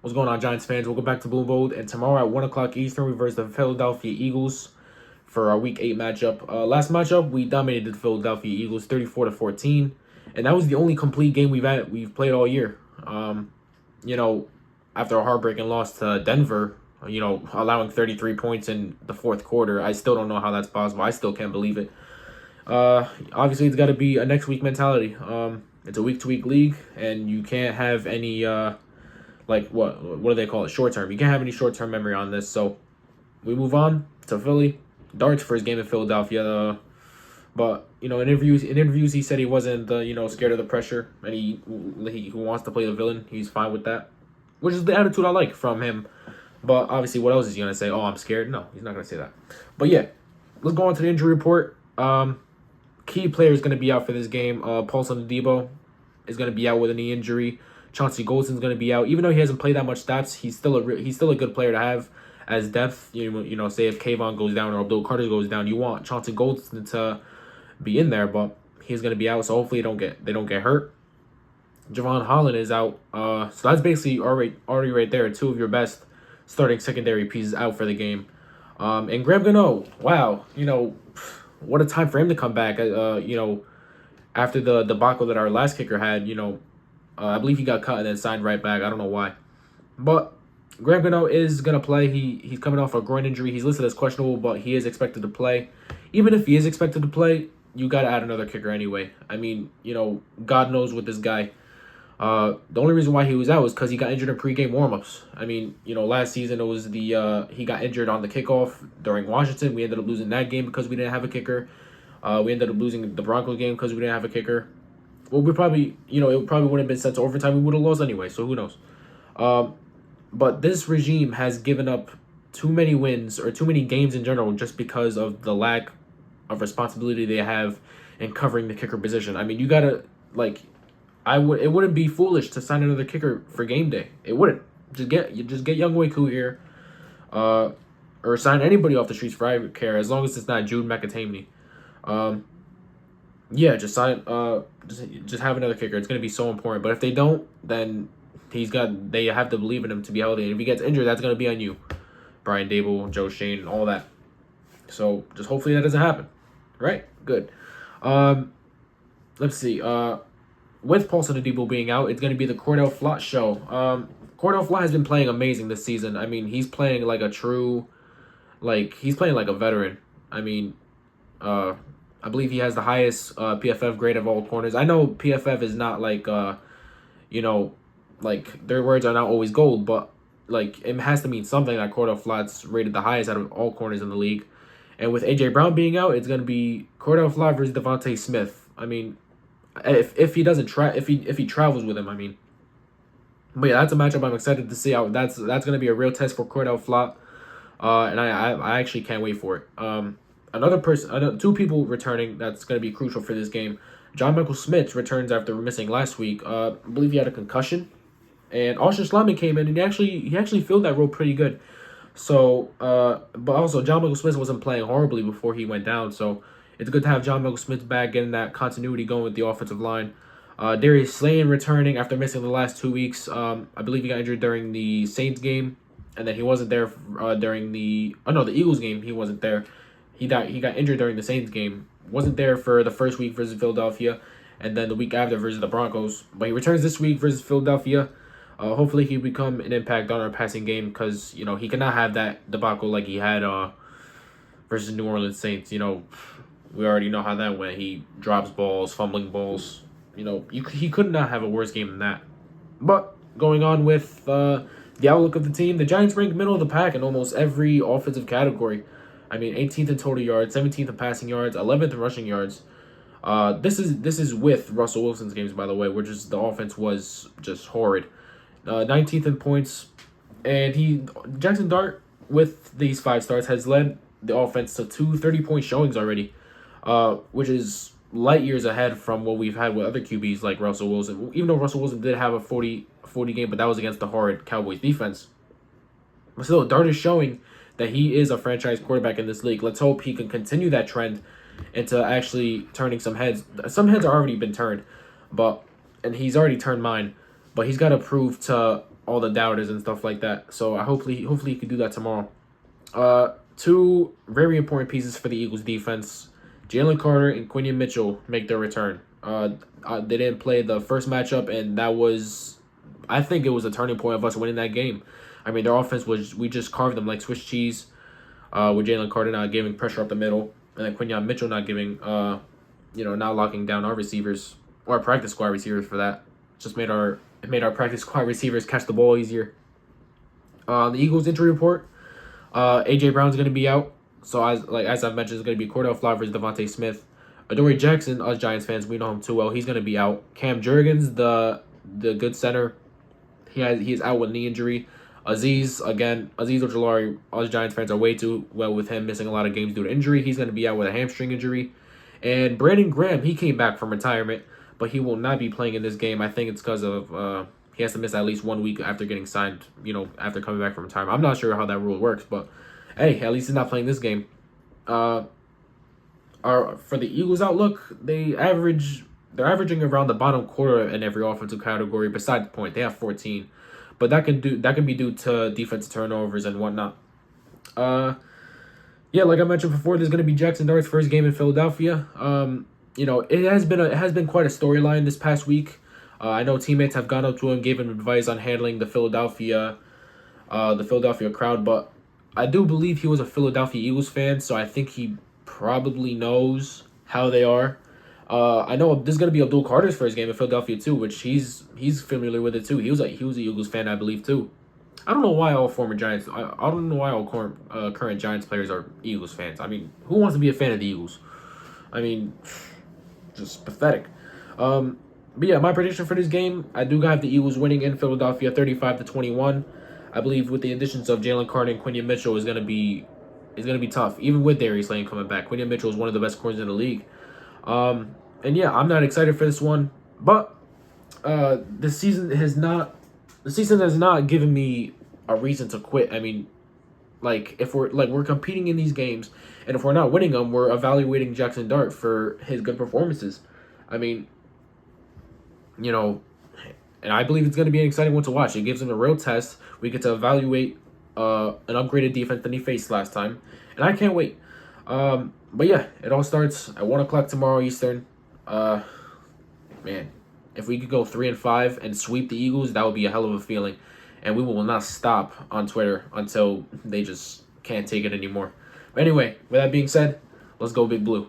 What's going on, Giants fans? Welcome back to Blue and Bold. And tomorrow at 1 o'clock Eastern, we versus the Philadelphia Eagles for our Week 8 matchup. Last matchup, we dominated the Philadelphia Eagles 34-14. And that was the only complete game we've played all year. You know, after a heartbreaking loss to Denver, allowing 33 points in the fourth quarter, I still don't know how that's possible. I still can't believe it. Obviously, it's got to be a next week mentality. It's a week-to-week league, and you can't have any what do they call it? Short term. You can't have any short term memory on this. So we move on to Philly. Dart's first game in Philadelphia. But in interviews he said he wasn't scared of the pressure, and he wants to play the villain. He's fine with that, which is the attitude I like from him. But obviously, what else is he gonna say? Oh, I'm scared. No, he's not gonna say that. But yeah, let's go on to the injury report. Key player is gonna be out for this game. Paulson Adebo is gonna be out with a knee injury. Chauncey Goldston's going to be out. Even though he hasn't played that much stats, he's still a good player to have as depth. Say if Kayvon goes down or Abdul Carter goes down, you want Chauncey Goldston to be in there, but he's going to be out. So hopefully they don't get hurt. Javon Holland is out. So that's basically already right there. Two of your best starting secondary pieces out for the game. And Graham Gano, wow, what a time for him to come back. After the debacle that our last kicker had, I believe he got cut and then signed right back. I don't know why. But Graham Gano is going to play. He's coming off a groin injury. He's listed as questionable, but he is expected to play. Even if he is expected to play, you got to add another kicker anyway. I mean, God knows with this guy. The only reason why he was out was because he got injured in pregame warmups. I mean, last season it was he got injured on the kickoff during Washington. We ended up losing that game because we didn't have a kicker. We ended up losing the Broncos game because we didn't have a kicker. Well, it probably wouldn't have been sent to overtime. We would have lost anyway, so who knows? But this regime has given up too many wins or too many games in general just because of the lack of responsibility they have in covering the kicker position. I mean, you gotta it wouldn't be foolish to sign another kicker for game day. It wouldn't. Just get Younghoe Koo here, or sign anybody off the streets for I care as long as it's not Jude McAtamney. Yeah, just sign. Just have another kicker. It's gonna be so important. But if they don't, then they have to believe in him to be healthy. And if he gets injured, that's gonna be on you, Brian Dable, Joe Shane, all that. So just hopefully that doesn't happen. Right? Good. Let's see. With Paulson Adebo being out, it's gonna be the Cordell Flott show. Cordell Flott has been playing amazing this season. I mean, he's playing like a true, he's playing like a veteran. I mean, I believe he has the highest PFF grade of all corners. I know PFF is not their words are not always gold, but it has to mean something that Cordell Flott's rated the highest out of all corners in the league. And with AJ Brown being out, it's gonna be Cordell Flott versus Devontae Smith. I mean, if he travels with him, I mean. But yeah, that's a matchup I'm excited to see how that's gonna be a real test for Cordell Flott. And I actually can't wait for it. Two people returning that's going to be crucial for this game. John Michael Smith returns after missing last week. I believe he had a concussion. And Austin Schlottman came in, and he actually filled that role pretty good. So, but also John Michael Smith wasn't playing horribly before he went down. So it's good to have John Michael Smith back, getting that continuity going with the offensive line. Darius Slayton returning after missing the last 2 weeks. I believe he got injured during the Saints game, and then he wasn't there during the Eagles game. He wasn't there. He got injured during the Saints game. Wasn't there for the first week versus Philadelphia, and then the week after versus the Broncos. But he returns this week versus Philadelphia. Hopefully he'll become an impact on our passing game because, he cannot have that debacle like he had versus New Orleans Saints. We already know how that went. He drops balls, fumbling balls. He could not have a worse game than that. But going on with the outlook of the team, the Giants rank middle of the pack in almost every offensive category. I mean, 18th in total yards, 17th in passing yards, 11th in rushing yards. This is with Russell Wilson's games, by the way, where just the offense was just horrid. 19th in points, and Jackson Dart with these 5 starts has led the offense to 2 30-point showings already, which is light years ahead from what we've had with other QBs like Russell Wilson. Even though Russell Wilson did have a 40 game, but that was against the horrid Cowboys defense. But still, Dart is showing that he is a franchise quarterback in this league. Let's hope he can continue that trend into actually turning some heads. Some heads are already been turned, and he's already turned mine. But he's got to prove to all the doubters and stuff like that. So hopefully he could do that tomorrow. Two very important pieces for the Eagles defense. Jalen Carter and Quinion Mitchell make their return. They didn't play the first matchup, and that was, I think it was a turning point of us winning that game. I mean, their offense we just carved them like Swiss cheese, with Jalen Carter not giving pressure up the middle, and then Quinion Mitchell not giving, not locking down our receivers, or our practice squad receivers for that. Just made our practice squad receivers catch the ball easier. The Eagles injury report. AJ Brown's gonna be out. So as I've mentioned, it's gonna be Cordell Flowers, Devontae Smith, Adoree Jackson. Us Giants fans, we know him too well. He's gonna be out. Cam Jurgens, the good center, he is out with knee injury. Azeez Ojulari, us Giants fans are way too well with him missing a lot of games due to injury. He's gonna be out with a hamstring injury. And Brandon Graham, he came back from retirement, but he will not be playing in this game. I think it's because of he has to miss at least 1 week after getting signed, after coming back from retirement. I'm not sure how that rule works, but hey, at least he's not playing this game. For the Eagles outlook, they're averaging around the bottom quarter in every offensive category. Besides the point, they have 14, but that can be due to defensive turnovers and whatnot. Yeah, like I mentioned before, there's gonna be Jackson Dart's first game in Philadelphia. It has been quite a storyline this past week. I know teammates have gone up to him, gave him advice on handling the Philadelphia crowd, but I do believe he was a Philadelphia Eagles fan, so I think he probably knows how they are. I know this is gonna be Abdul Carter's first game in Philadelphia too, which he's familiar with it too. He was a Eagles fan, I believe too. I don't know why all former Giants. I don't know why all current Giants players are Eagles fans. I mean, who wants to be a fan of the Eagles? I mean, just pathetic. But yeah, my prediction for this game, I do have the Eagles winning in Philadelphia, 35-21. I believe with the additions of Jalen Carter and Quinion Mitchell is gonna be tough, even with Darius Lane coming back. Quinion Mitchell is one of the best corners in the league. And yeah, I'm not excited for this one, but the season has not given me a reason to quit. I mean, like if we're competing in these games, and if we're not winning them, we're evaluating Jackson Dart for his good performances. I mean, and I believe it's going to be an exciting one to watch. It gives him a real test. We get to evaluate an upgraded defense than he faced last time, and I can't wait. But yeah, it all starts at 1 o'clock tomorrow Eastern. Man, if we could go 3-5 and sweep the Eagles, that would be a hell of a feeling, and we will not stop on Twitter until they just can't take it anymore. But anyway, with that being said, let's go Big Blue.